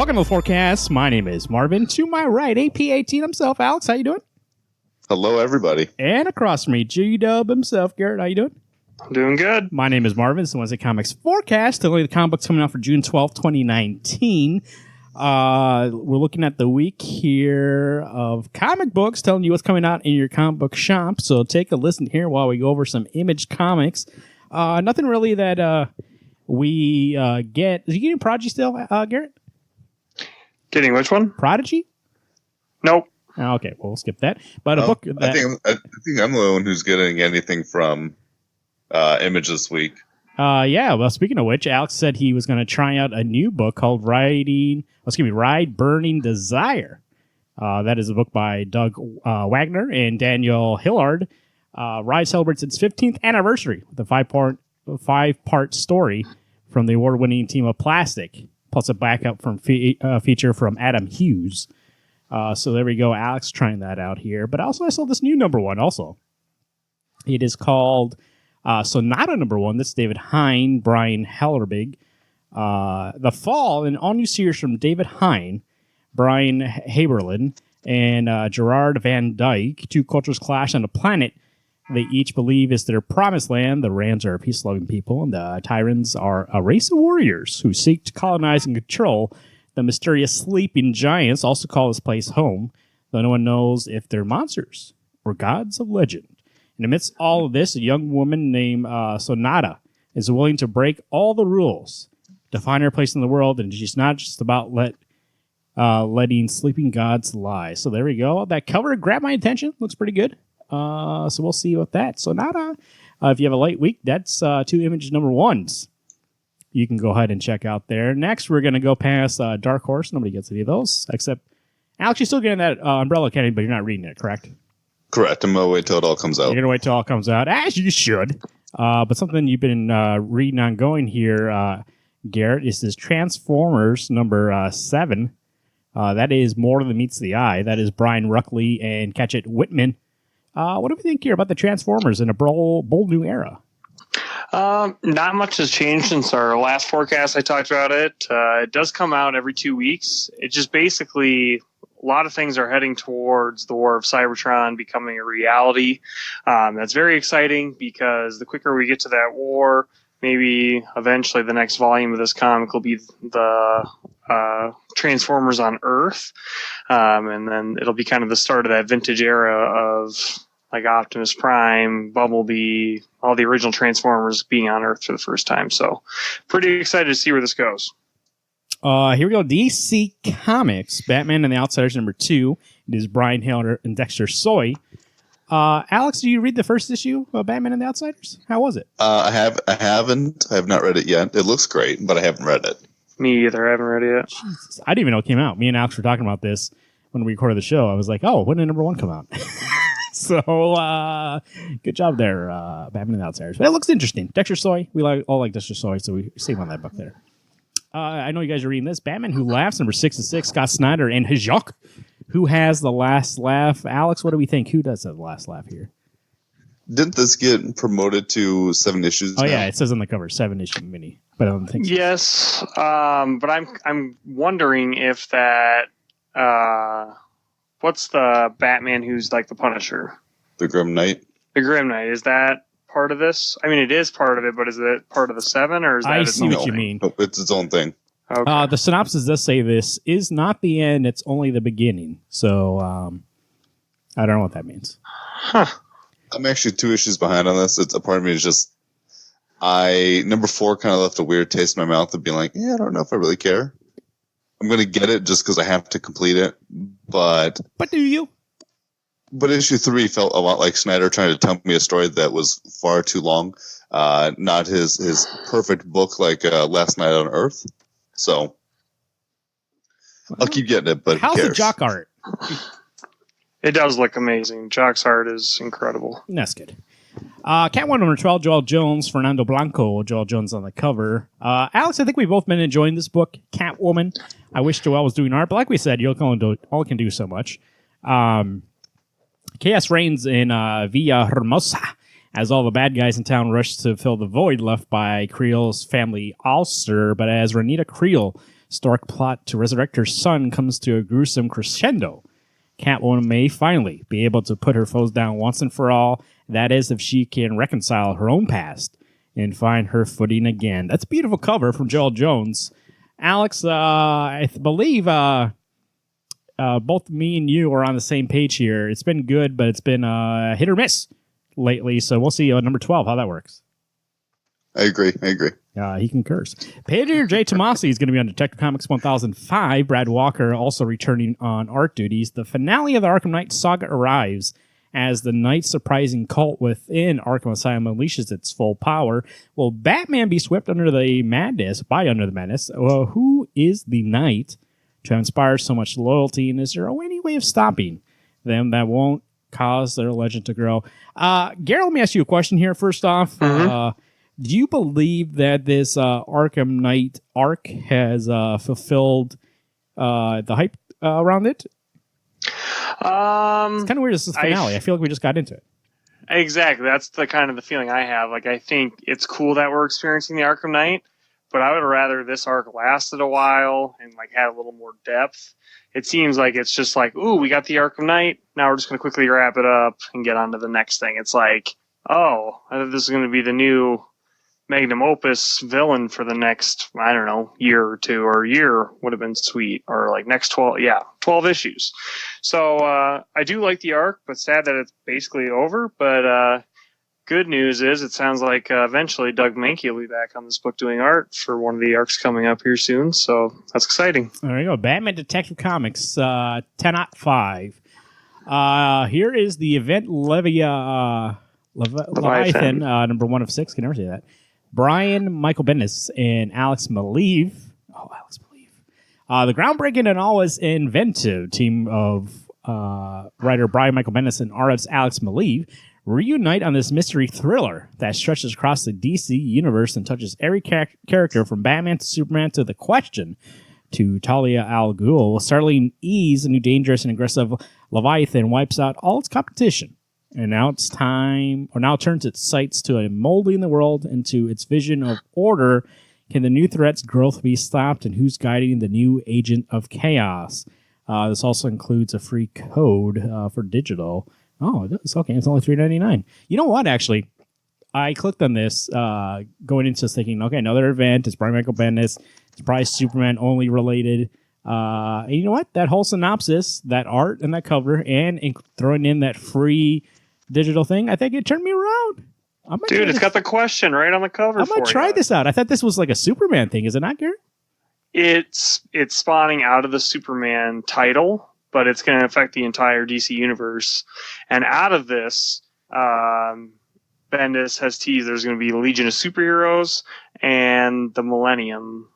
Welcome to the forecast. My name is Marvin. To my right, AP18 himself, Alex. How you doing? Hello, everybody. And across from me, G-Dub himself, Garrett. How you doing? Doing good. My name is Marvin. This is the Wednesday Comics Forecast. Only the comic books coming out for June 12th, 2019. We're looking at the week here of comic books, telling you what's coming out in your comic book shop. So take a listen here while we go over some Image comics. Nothing really that we get. Is you getting Prodigy still, Garrett? Getting which one? Prodigy? Nope. Okay, well, we'll skip that. But a book that... I think I'm the one who's getting anything from Image this week. Yeah, well, speaking of which, Alex said he was going to try out a new book called Ride Burning Desire. That is a book by Doug Wagner and Daniel Hillard. Ride celebrates its 15th anniversary with a five-part story from the award-winning team of Plastic, plus a backup from feature from Adam Hughes. So there we go, Alex trying that out here. But also I saw this new number one also. It is called Sonata number one. That's David Hine, Brian Hellerbig. The Fall, an all-new series from David Hine, Brian Haberlin, and Gerard Van Dyke. Two cultures clash on a planet they each believe is their promised land. The Rands are a peace-loving people, and the Tyrans are a race of warriors who seek to colonize and control the mysterious sleeping giants, also call this place home, though no one knows if they're monsters or gods of legend. And amidst all of this, a young woman named Sonata is willing to break all the rules to find her place in the world, and she's not just about letting sleeping gods lie. So there we go. That cover grabbed my attention. Looks pretty good. So we'll see with that. Sonata, if you have a light week, that's two Image number ones you can go ahead and check out there. Next, we're going to go past Dark Horse. Nobody gets any of those, except Alex, you're still getting that Umbrella Academy, but you're not reading it, correct? Correct. I'm going to wait till it all comes out. You're going to wait till it all comes out, as you should. But something you've been reading ongoing here, Garrett, is this Transformers number 7. That is More Than Meets the Eye. That is Brian Ruckley and Catchett Whitman. What do we think here about the Transformers in a bold new era? Not much has changed since our last forecast. I talked about it. It does come out every 2 weeks. It just basically, a lot of things are heading towards the war of Cybertron becoming a reality. That's very exciting because the quicker we get to that war, maybe eventually the next volume of this comic will be the Transformers on Earth. And then it'll be kind of the start of that vintage era of like Optimus Prime, Bumblebee, all the original Transformers being on Earth for the first time. So pretty excited to see where this goes. Here we go. DC Comics, Batman and the Outsiders number 2. It is Brian Hill and Dexter Soy. Alex, did you read the first issue of Batman and the Outsiders? How was it? I haven't. I have not read it yet. It looks great, but I haven't read it. Me either. I haven't read it yet. Jesus. I didn't even know it came out. Me and Alex were talking about this when we recorded the show. I was like, oh, when did number 1 come out? So, good job there, Batman and the Outsiders. But it looks interesting. Dexter Soy. We all like Dexter Soy, so we save on that book there. I know you guys are reading this. Batman Who Laughs, number 6 Scott Snyder and Hajok. Who has the last laugh? Alex, what do we think? Who does have the last laugh here? Didn't this get promoted to 7 issues? Oh, now? yeah, it says on the cover, 7-issue mini. But I don't think so. Yes, but I'm wondering if that... what's the Batman who's like the Punisher? The Grim Knight? The Grim Knight. Is that part of this? I mean, it is part of it, but is it part of the 7? Or is that I its see own what you thing? mean. Nope, it's its own thing. Okay. The synopsis does say this is not the end, it's only the beginning. So, I don't know what that means. Huh. I'm actually 2 issues behind on this. It's a part of me is just... number 4 kind of left a weird taste in my mouth of being like, yeah, I don't know if I really care. I'm going to get it just because I have to complete it. But do you? But issue 3 felt a lot like Snyder trying to tell me a story that was far too long. Not his perfect book like Last Night on Earth. So I'll keep getting it, but how's who the cares? Jock art? It does look amazing. Jock's art is incredible. That's good. Catwoman number 12, Joel Jones, Fernando Blanco, Joel Jones on the cover. Alex, I think we've both been enjoying this book, Catwoman. I wish Joel was doing art, but like we said, you all can do so much. Chaos reigns in Villa Hermosa as all the bad guys in town rush to fill the void left by Creel's family ulster. But as Renita Creel Stark plot to resurrect her son comes to a gruesome crescendo. Catwoman may finally be able to put her foes down once and for all. That is, if she can reconcile her own past and find her footing again. That's a beautiful cover from Joel Jones. Alex, I believe both me and you are on the same page here. It's been good, but it's been hit or miss lately. So we'll see number 12 how that works. I agree. He concurs. Pedro J. Tomasi is going to be on Detective Comics 1005. Brad Walker also returning on art duties. The finale of the Arkham Knight saga arrives as the Knight's surprising cult within Arkham Asylum unleashes its full power. Will Batman be swept under the madness? Well, who is the Knight to inspire so much loyalty, and is there any way of stopping them that won't cause their legend to grow? Garrett, let me ask you a question here first off. Do you believe that this Arkham Knight arc has fulfilled the hype around it? It's kind of weird. This is the finale. I feel like we just got into it. Exactly. That's the kind of the feeling I have. Like, I think it's cool that we're experiencing the Arkham Knight, but I would rather this arc lasted a while and like had a little more depth. It seems like it's just like, ooh, we got the Arkham Knight. Now we're just going to quickly wrap it up and get on to the next thing. It's like, oh, I thought this is going to be the new magnum opus villain for the next, I don't know, year or two, or a year would have been sweet, or like next 12 issues. So I do like the arc, but sad that it's basically over. But good news is it sounds like eventually Doug Mankey will be back on this book doing art for one of the arcs coming up here soon. So that's exciting. There you go. Batman Detective Comics 10.5. Here is the event Leviathan, number 1 of 6. Can never say that. Brian Michael Bendis and Alex Maleev. The groundbreaking and always inventive team of writer Brian Michael Bendis and artist Alex Maleev reunite on this mystery thriller that stretches across the DC universe and touches every character from Batman to Superman to The Question to Talia al Ghul. With startling ease, a new dangerous and aggressive Leviathan wipes out all its competition. And now it's time, or now turns its sights to molding the world into its vision of order. Can the new threat's growth be stopped, and who's guiding the new agent of chaos? This also includes a free code for digital. Oh, it's okay. It's only $3.99. You know what? Actually, I clicked on this going into this thinking, okay, another event. It's Brian Michael Bendis. It's probably Superman only related. And you know what? That whole synopsis, that art and that cover, and throwing in that free digital thing, I think it turned me around. Dude, it's got The Question right on the cover. I'm gonna try this out. I thought this was like a Superman thing. Is it not, Garrett? It's spawning out of the Superman title, but it's going to affect the entire DC universe. And out of this, Bendis has teased there's going to be Legion of Superheroes and the Millennium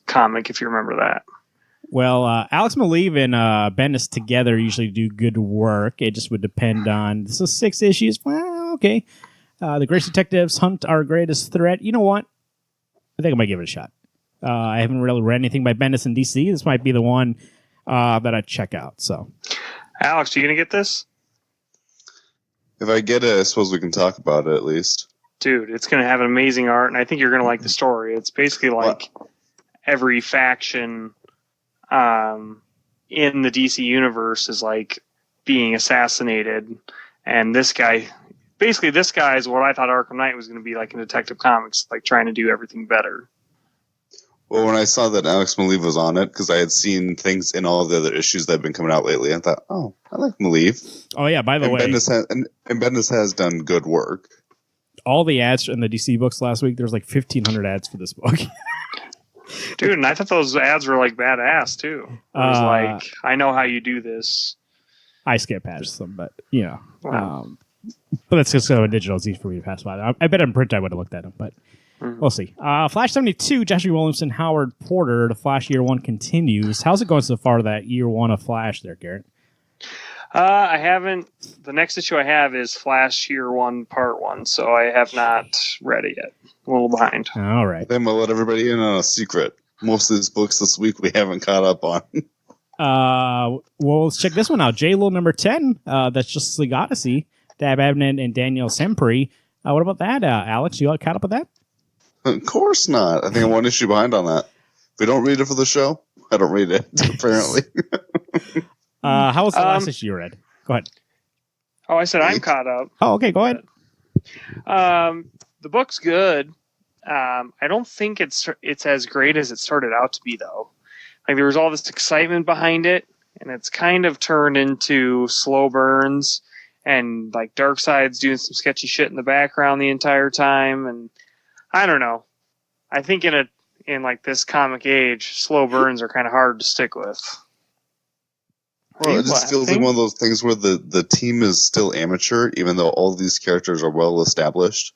comic, if you remember that. Well, Alex Maleev and Bendis together usually do good work. It just would depend on... This is 6 issues. Well, okay. The Great Detectives hunt our greatest threat. You know what? I think I might give it a shot. I haven't really read anything by Bendis in DC. This might be the one that I'd check out. So, Alex, are you going to get this? If I get it, I suppose we can talk about it at least. Dude, it's going to have an amazing art, and I think you're going to like the story. It's basically like every faction in the DC universe is like being assassinated, and this guy is what I thought Arkham Knight was going to be like in Detective Comics, like trying to do everything better. Well, when I saw that Alex Maleev was on it, because I had seen things in all the other issues that have been coming out lately, I thought, oh, I like Maleev. Oh, yeah, by the way. Bendis has done good work. All the ads in the DC books last week, there's like 1,500 ads for this book. Dude, and I thought those ads were like badass, too. It was like, I know how you do this. I skip past them, but, you know. Wow. But that's just so digital. It's easy for me to pass by. I bet in print I would have looked at them, but we'll see. Flash 72, Joshua Williamson, Howard Porter. The Flash Year 1 continues. How's it going so far, that Year 1 of Flash there, Garrett? I haven't. The next issue I have is Flash Year 1 Part 1, so I have not read it yet. A little behind. All right. Then we'll let everybody in on a secret. Most of these books this week we haven't caught up on. Well, let's check this one out. J-Lo number 10. That's Justice League Odyssey. Dab Abnett and Daniel Sempri. What about that, Alex? You all caught up with that? Of course not. I think I'm one issue behind on that. we don't read it for the show, I don't read it, apparently. How was the last issue you read? Go ahead. Oh, I said I'm caught up. Oh, okay, go ahead. The book's good. I don't think it's as great as it started out to be, though. Like, there was all this excitement behind it, and it's kind of turned into slow burns, and like Darkseid's doing some sketchy shit in the background the entire time, and I don't know. I think in like this comic age, slow burns are kind of hard to stick with. Well, it just feels like one of those things where the team is still amateur, even though all these characters are well established.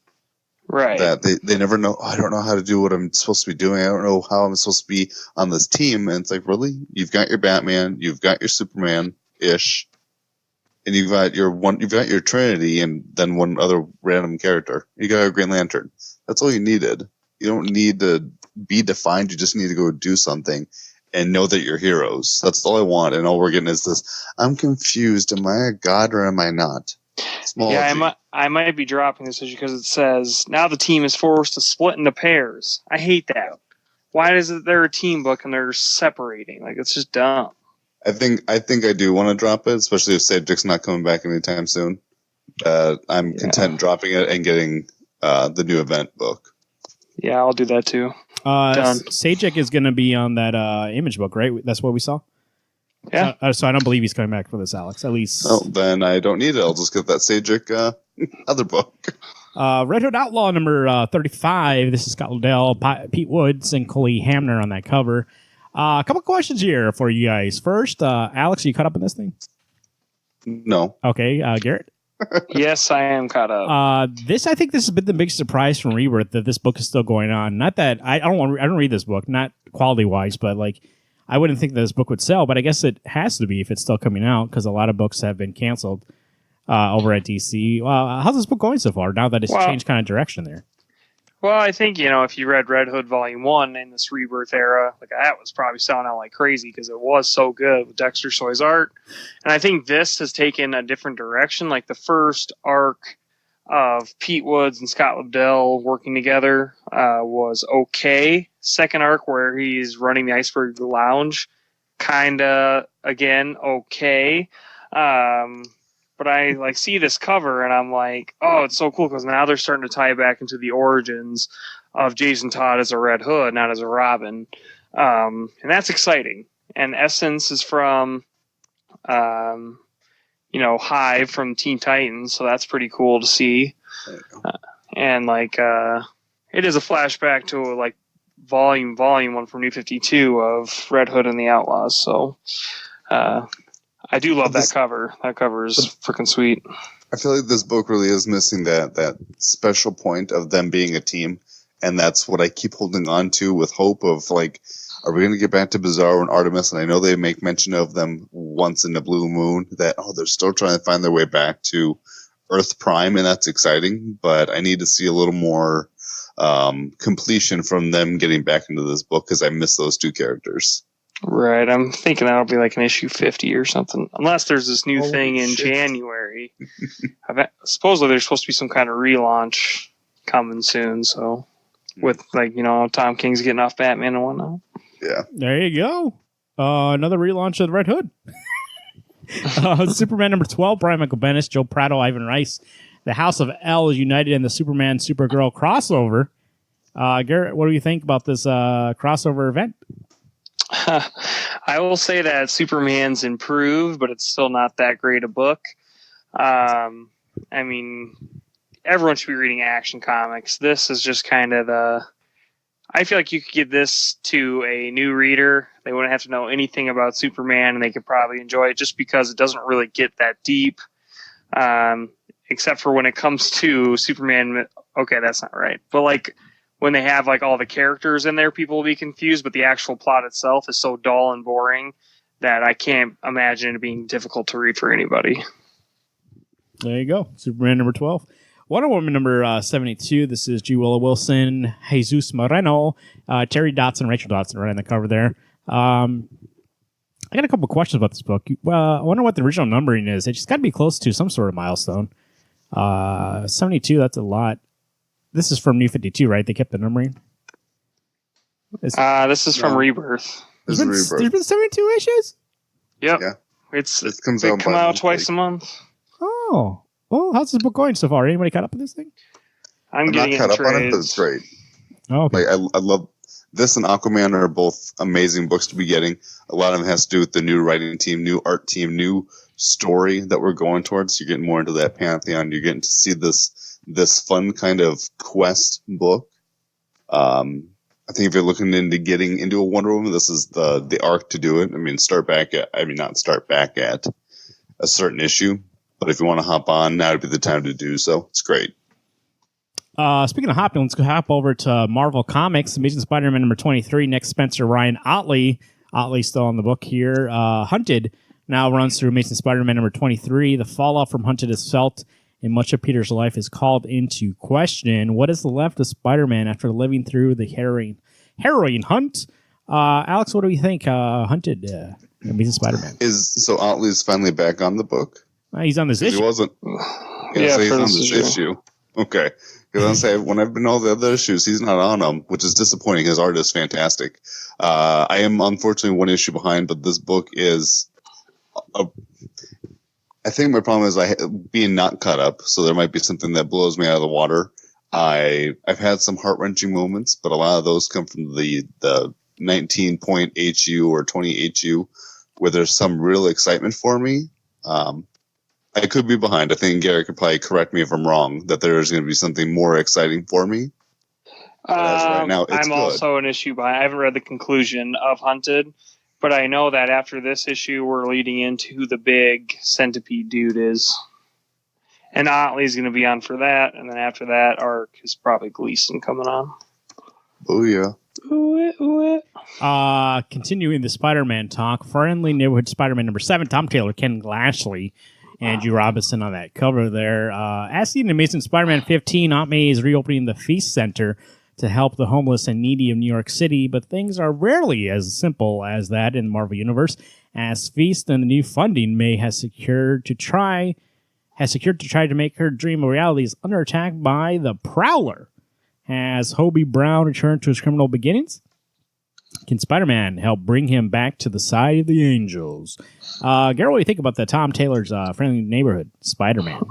Right. That they never know, I don't know how to do what I'm supposed to be doing. I don't know how I'm supposed to be on this team. And it's like, really? You've got your Batman, you've got your Superman-ish, and you've got your Trinity, and then one other random character. You got a Green Lantern. That's all you needed. You don't need to be defined. You just need to go do something and know that you're heroes. That's all I want. And all we're getting is this, I'm confused. Am I a god or am I not? I might be dropping this issue because it says, now the team is forced to split into pairs. I hate that. Why is it they're a team book and they're separating? Like, it's just dumb. I think I do want to drop it, especially if Sajik's not coming back anytime soon. I'm content dropping it and getting the new event book. Yeah, I'll do that too. Sajik is going to be on that Image book, right? That's what we saw? Yeah. So I don't believe he's coming back for this, Alex. At least. Oh, then I don't need it. I'll just get that Sajik other book. Red Hood Outlaw number 35. This is Scott Liddell, Pete Woods, and Coley Hamner on that cover. A couple questions here for you guys. First, Alex, are you caught up in this thing? No. Okay, Garrett? Yes, I am caught up. I think this has been the big surprise from Rebirth that this book is still going on. Not that I don't read this book, not quality wise, but like I wouldn't think that this book would sell. But I guess it has to be if it's still coming out because a lot of books have been canceled over at DC. How's this book going so far? Now that it's changed kind of direction there. Well, I think, if you read Red Hood Volume 1 in this Rebirth era, like that was probably selling out like crazy because it was so good with Dexter Soy's art. And I think this has taken a different direction. Like the first arc of Pete Woods and Scott Liddell working together was okay. Second arc where he's running the Iceberg Lounge, kind of, again, okay. But I see this cover and I'm like, oh, it's so cool because now they're starting to tie it back into the origins of Jason Todd as a Red Hood, not as a Robin. And that's exciting. And Essence is from, Hive from Teen Titans, so that's pretty cool to see. And it is a flashback to like volume 1 from New 52 of Red Hood and the Outlaws. So, I do love that cover. That cover is freaking sweet. I feel like this book really is missing that special point of them being a team, and that's what I keep holding on to with hope of like, are we going to get back to Bizarro and Artemis? And I know they make mention of them once in the Blue Moon that they're still trying to find their way back to Earth Prime, and that's exciting. But I need to see a little more completion from them getting back into this book because I miss those two characters. Right, I'm thinking that'll be like an issue 50 or something. Unless there's this new thing in January. Supposedly there's supposed to be some kind of relaunch coming soon, so with Tom King's getting off Batman and whatnot. Yeah. There you go. Another relaunch of the Red Hood. Superman number 12, Brian Michael Bendis, Joe Prado, Ivan Rice. The House of L is united in the Superman Supergirl crossover. Garrett, what do you think about this crossover event? I will say that Superman's improved, but it's still not that great a book. I mean, everyone should be reading Action Comics. This is just kind of I feel like you could give this to a new reader. They wouldn't have to know anything about Superman, and they could probably enjoy it just because it doesn't really get that deep. Except for when it comes to Superman. Okay, that's not right. But when they have all the characters in there, people will be confused, but the actual plot itself is so dull and boring that I can't imagine it being difficult to read for anybody. There you go. Superman number 12. Wonder Woman number 72. This is G. Willow Wilson, Jesus Moreno, Terry Dotson, Rachel Dotson right on the cover there. I got a couple questions about this book. I wonder what the original numbering is. It's got to be close to some sort of milestone. 72, that's a lot. This is from New 52, right? They kept the numbering? This is from Rebirth. This is Rebirth. There's been 72 issues? Yep. Yeah. It comes they out come out bi-monthly. twice a month. Oh. Well, how's this book going so far? Anybody caught up with this thing? I'm not getting caught it up on it, but it's great. Oh, okay. Like I love this and Aquaman are both amazing books to be getting. A lot of them has to do with the new writing team, new art team, new story that we're going towards. You're getting more into that pantheon. You're getting to see this fun kind of quest book. I think if you're looking into getting into a Wonder Woman, this is the arc to do it. I mean, not start back at a certain issue, but if you want to hop on, now would be the time to do so. It's great. Speaking of hopping, let's go hop over to Marvel Comics, Amazing Spider-Man number 23. Next, Spencer Ryan Otley. Otley's still on the book here. Hunted now runs through Amazing Spider-Man number 23. The fallout from Hunted is felt, and much of Peter's life is called into question. What is left of Spider-Man after living through the harrowing hunt? Alex, what do we think? Hunted, Amazing Spider-Man. So Otley's finally back on the book? He's on this issue. He wasn't. Yeah, so he's for on this this issue. issue. Okay. Because I say when I've been all the other issues, he's not on them, which is disappointing. His art is fantastic. I am unfortunately one issue behind, but this book is. I think my problem is being not caught up, so there might be something that blows me out of the water. I've had some heart wrenching moments, but a lot of those come from the 19-point HU or 20 HU, where there's some real excitement for me. I could be behind. I think Gary could probably correct me if I'm wrong, that there's going to be something more exciting for me. But as of right now, it's I'm good. also an issue behind. I haven't read the conclusion of Hunted, but I know that after this issue, we're leading into who the big centipede dude is. And Otley's going to be on for that, and then after that arc is probably Gleason coming on. Oh, yeah. Continuing the Spider-Man talk, Friendly Neighborhood Spider-Man number 7, Tom Taylor, Ken Lashley, Andrew Robinson on that cover there. As seen in Amazing Spider-Man 15, Aunt May is reopening the Feast Center to help the homeless and needy of New York City, but things are rarely as simple as that in the Marvel Universe, as Feast and the new funding May has secured to try to make her dream a reality is under attack by the Prowler. Has Hobie Brown returned to his criminal beginnings? Can Spider-Man help bring him back to the side of the angels? Gary, what do you think about the Tom Taylor's Friendly Neighborhood Spider-Man?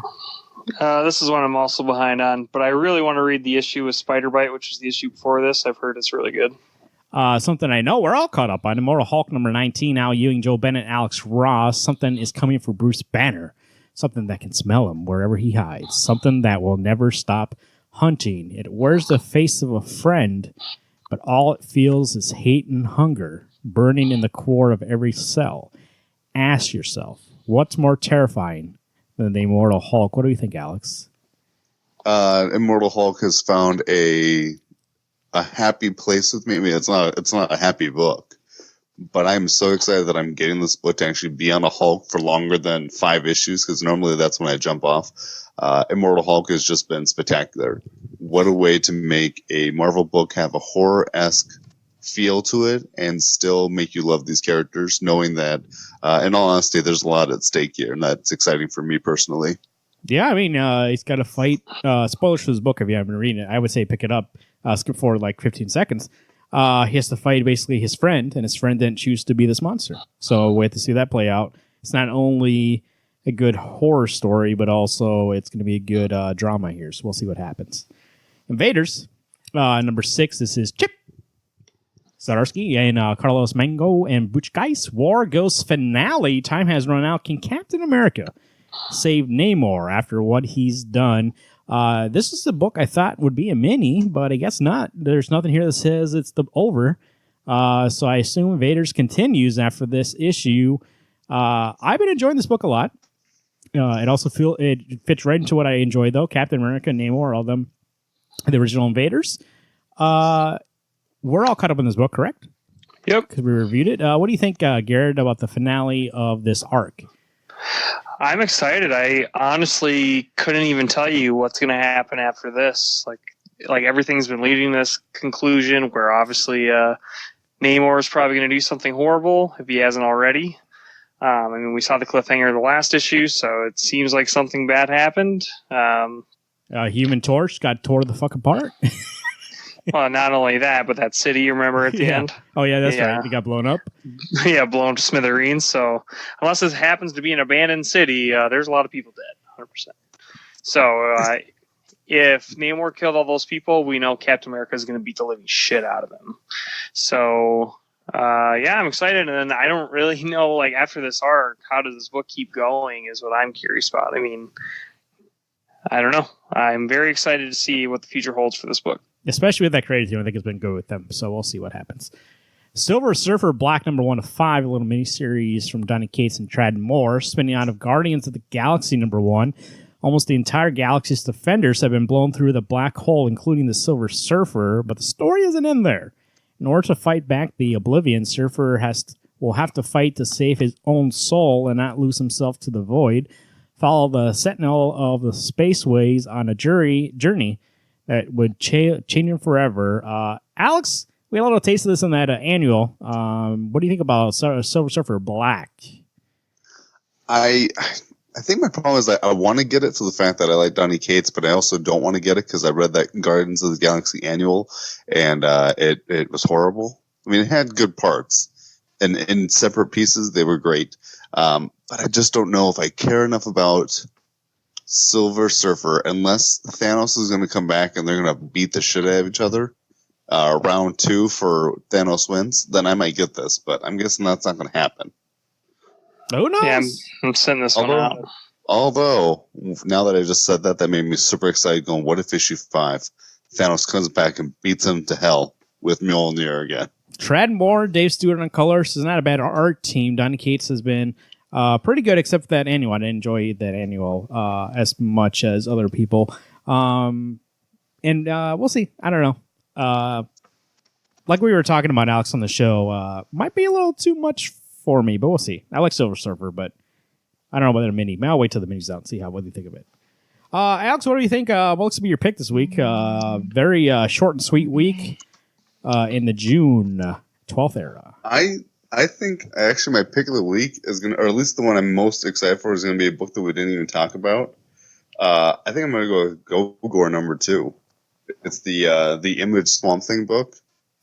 This is one I'm also behind on, but I really want to read the issue with Spider-Bite, which is the issue before this. I've heard it's really good. Something I know we're all caught up on. Immortal Hulk number 19, Al Ewing, Joe Bennett, Alex Ross. Something is coming for Bruce Banner. Something that can smell him wherever he hides. Something that will never stop hunting. It wears the face of a friend, but all it feels is hate and hunger burning in the core of every cell. Ask yourself, what's more terrifying than the Immortal Hulk? What do you think, Alex? Immortal Hulk has found a happy place with me. I mean, it's not a happy book, but I'm so excited that I'm getting this book to actually be on a Hulk for longer than 5 issues, because normally that's when I jump off. Immortal Hulk has just been spectacular. What a way to make a Marvel book have a horror-esque feel to it and still make you love these characters, knowing that, in all honesty, there's a lot at stake here, and that's exciting for me personally. Yeah, I mean, he's got to fight. Spoilers for this book if you haven't been reading it. I would say pick it up, skip forward like 15 seconds. He has to fight basically his friend, and his friend didn't choose to be this monster. So we have to see that play out. It's not only a good horror story, but also it's going to be a good drama here. So we'll see what happens. Invaders, number 6, this is Chip Zdarsky and Carlos Mango and Butch Geis. War Ghost finale. Time has run out. Can Captain America save Namor after what he's done? This is the book I thought would be a mini, but I guess not. There's nothing here that says it's over. So I assume Invaders continues after this issue. I've been enjoying this book a lot. It fits right into what I enjoy, though. Captain America, Namor, all of them, the original Invaders. We're all caught up in this book, correct? Yep. Because we reviewed it. What do you think, Garrett, about the finale of this arc? I'm excited. I honestly couldn't even tell you what's going to happen after this. Like everything's been leading to this conclusion where obviously Namor is probably going to do something horrible if he hasn't already. I mean, we saw the cliffhanger of the last issue, so it seems like something bad happened. Human Torch got tore the fuck apart. Well, not only that, but that city, you remember at the end? Oh, yeah, that's Yeah. right. It got blown up. Yeah, blown to smithereens. So unless this happens to be an abandoned city, there's a lot of people dead, 100%. So if Namor killed all those people, we know Captain America is going to beat the living shit out of them. So yeah, I'm excited. And then I don't really know, like, after this arc, how does this book keep going is what I'm curious about. I mean, I don't know. I'm very excited to see what the future holds for this book. Especially with that creative team, I think it's been good with them. So we'll see what happens. Silver Surfer Black #1 of 5, a little miniseries from Donny Cates and Tradd Moore, spinning out of Guardians of the Galaxy #1. Almost the entire galaxy's defenders have been blown through the black hole, including the Silver Surfer, but the story isn't in there. In order to fight back the Oblivion, Surfer will have to fight to save his own soul and not lose himself to the void. Follow the Sentinel of the Spaceways on a journey that would change him forever. Alex, we had a little taste of this in that annual. What do you think about Silver Surfer Black? I think my problem is I want to get it for the fact that I like Donny Cates, but I also don't want to get it because I read that Guardians of the Galaxy annual, and it was horrible. I mean, it had good parts, and in separate pieces, they were great. But I just don't know if I care enough about Silver Surfer unless Thanos is going to come back and they're going to beat the shit out of each other. Round 2 for Thanos wins, then I might get this, but I'm guessing that's not going to happen. Who knows? Yeah, I'm sending this one out. Although, now that I just said that, that made me super excited going, what if issue 5, Thanos comes back and beats him to hell with Mjolnir again? Tradd Moore, Dave Stewart on colors is not a bad art team. Donny Cates has been pretty good, except for that annual. I didn't enjoy that annual as much as other people. And we'll see. I don't know. Like we were talking about, Alex, on the show, might be a little too much for me, but we'll see. I like Silver Surfer, but I don't know about the mini. I'll wait till the mini's out and see what do you think of it. Alex, what do you think? What looks to be your pick this week? Very short and sweet week in the June 12th era. I think actually my pick of the week is going to, or at least the one I'm most excited for, is going to be a book that we didn't even talk about. I think I'm going to go with Gogor #2. It's the Image Swamp Thing book.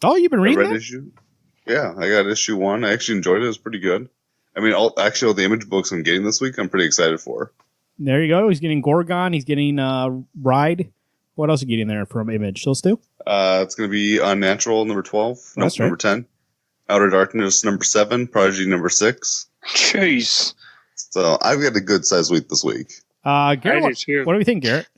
Oh, you've been reading that? Issue. Yeah, I got issue 1. I actually enjoyed it. It was pretty good. I mean, all the Image books I'm getting this week, I'm pretty excited for. There you go. He's getting Gorgon. He's getting Ride. What else are you getting there from Image? Those two? It's going to be Unnatural #12. That's right. Number 10. Outer Darkness #7. Prodigy #6. Jeez. So I've got a good sized week this week. Garrett, what do we think, Garrett?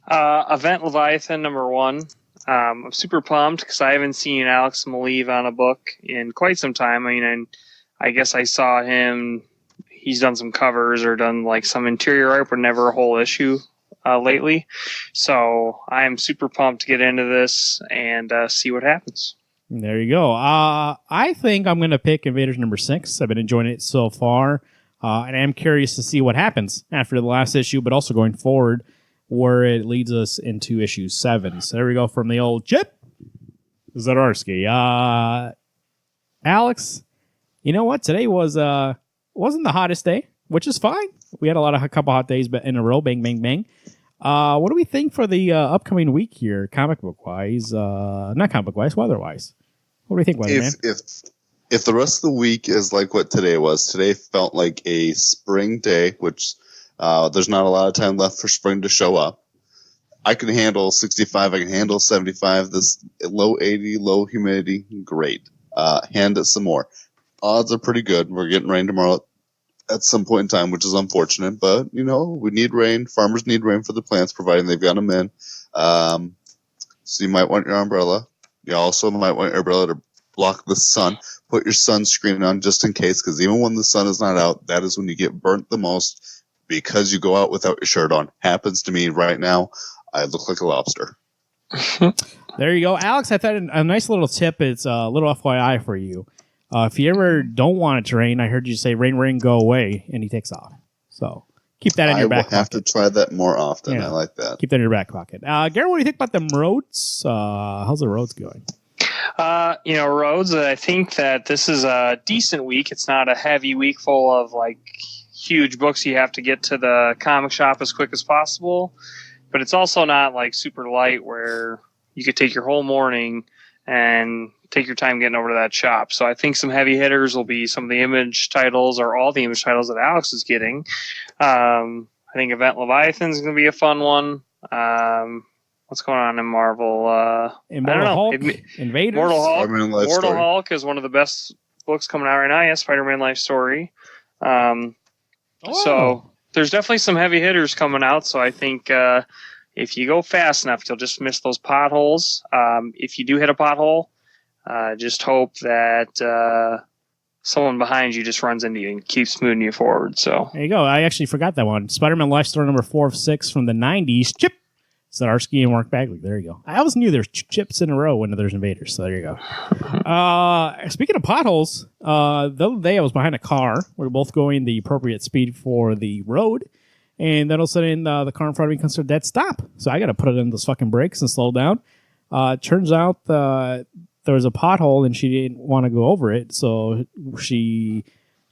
Event Leviathan #1. I'm super pumped because I haven't seen Alex Maleev on a book in quite some time. I mean, I guess I saw him. He's done some covers or done like some interior art, but never a whole issue lately. So I am super pumped to get into this and see what happens. There you go. I think I'm going to pick Invaders #6. I've been enjoying it so far, and I'm curious to see what happens after the last issue, but also going forward, where it leads us into issue 7. So there we go from the old Chip Zdarsky. Alex, you know what? Today wasn't the hottest day, which is fine. We had a couple hot days in a row. Bang, bang, bang. What do we think for the upcoming week here, comic book wise? Not comic book wise, weather wise. What do you think, Weatherman? If the rest of the week is like what today was, today felt like a spring day, which there's not a lot of time left for spring to show up. I can handle 65. I can handle 75. This low 80, low humidity, great. Hand it some more. Odds are pretty good. We're getting rain tomorrow at some point in time, which is unfortunate. But, we need rain. Farmers need rain for the plants, providing they've got them in. So you might want your umbrella. You also might want your umbrella to block the sun. Put your sunscreen on just in case, because even when the sun is not out, that is when you get burnt the most because you go out without your shirt on. Happens to me right now. I look like a lobster. There you go. Alex, I thought a nice little tip. It's a little FYI for you. If you ever don't want it to rain, I heard you say, rain, rain, go away, and he takes off. So keep that in your back pocket. I will have to try that more often. Yeah. I like that. Keep that in your back pocket. Garrett, what do you think about them roads? How's the roads going? Roads, I think that this is a decent week. It's not a heavy week full of like huge books you have to get to the comic shop as quick as possible. But it's also not like super light where you could take your whole morning and take your time getting over to that shop. So I think some heavy hitters will be some of the Image titles, or all the Image titles that Alex is getting. I think Event Leviathan is going to be a fun one. What's going on in Marvel? I don't know. Hulk, Invaders. Mortal Hulk. Spider-Man Life Mortal Story. Hulk is one of the best books coming out right now. Yeah, Spider-Man Life Story. So there's definitely some heavy hitters coming out. So I think if you go fast enough, you'll just miss those potholes. If you do hit a pothole, just hope that someone behind you just runs into you and keeps moving you forward. So there you go. I actually forgot that one. Spider-Man Life Story number 4 of 6 from the 90s. Chip Zdarsky and Mark Bagley. There you go. I always knew there's chips in a row when there's invaders. So there you go. Speaking of potholes, the other day I was behind a car. We were both going the appropriate speed for the road. And then all of a sudden, the car in front of me comes to a dead stop. So I got to put it in those fucking brakes and slow down. Turns out there was a pothole and she didn't want to go over it. So she,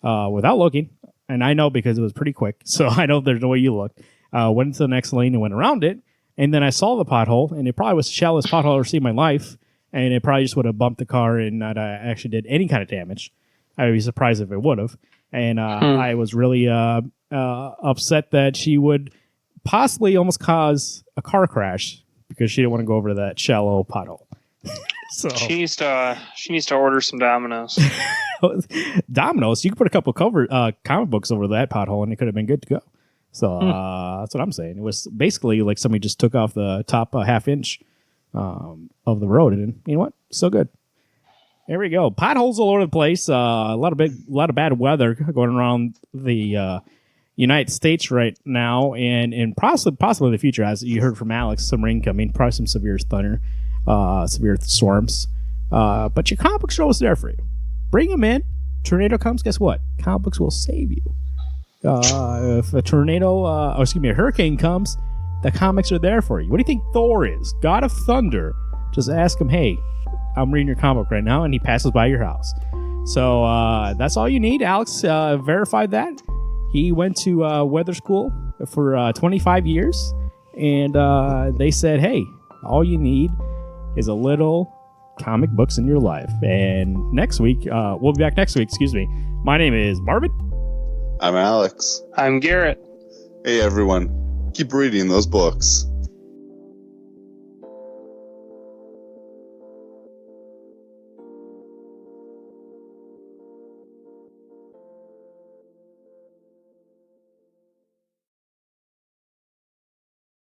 without looking, and I know because it was pretty quick, so I know there's no way you looked, went into the next lane and went around it. And then I saw the pothole, and it probably was the shallowest pothole I've ever seen in my life. And it probably just would have bumped the car and not actually did any kind of damage. I would be surprised if it would have. And I was really upset that she would possibly almost cause a car crash because she didn't want to go over that shallow pothole. So she needs to order some Dominoes. Dominoes, you could put a couple comic books over that pothole, and it could have been good to go. So that's what I'm saying. It was basically like somebody just took off the top half inch of the road, and you know what? So good. There we go. Potholes all over the place. A lot of bad weather going around the United States right now, and possibly in the future, as you heard from Alex, some rain coming, probably some severe thunder, severe storms. But your comic book show is there for you. Bring them in. Tornado comes. Guess what? Comic books will save you. If a a hurricane comes, the comics are there for you. What do you think Thor is? God of Thunder. Just ask him, hey, I'm reading your comic book right now, and he passes by your house. So that's all you need. Alex verified that. He went to weather school for 25 years, and they said, hey, all you need is a little comic books in your life. And next week, we'll be back next week, excuse me. My name is Marvin. I'm Alex. I'm Garrett. Hey, everyone. Keep reading those books.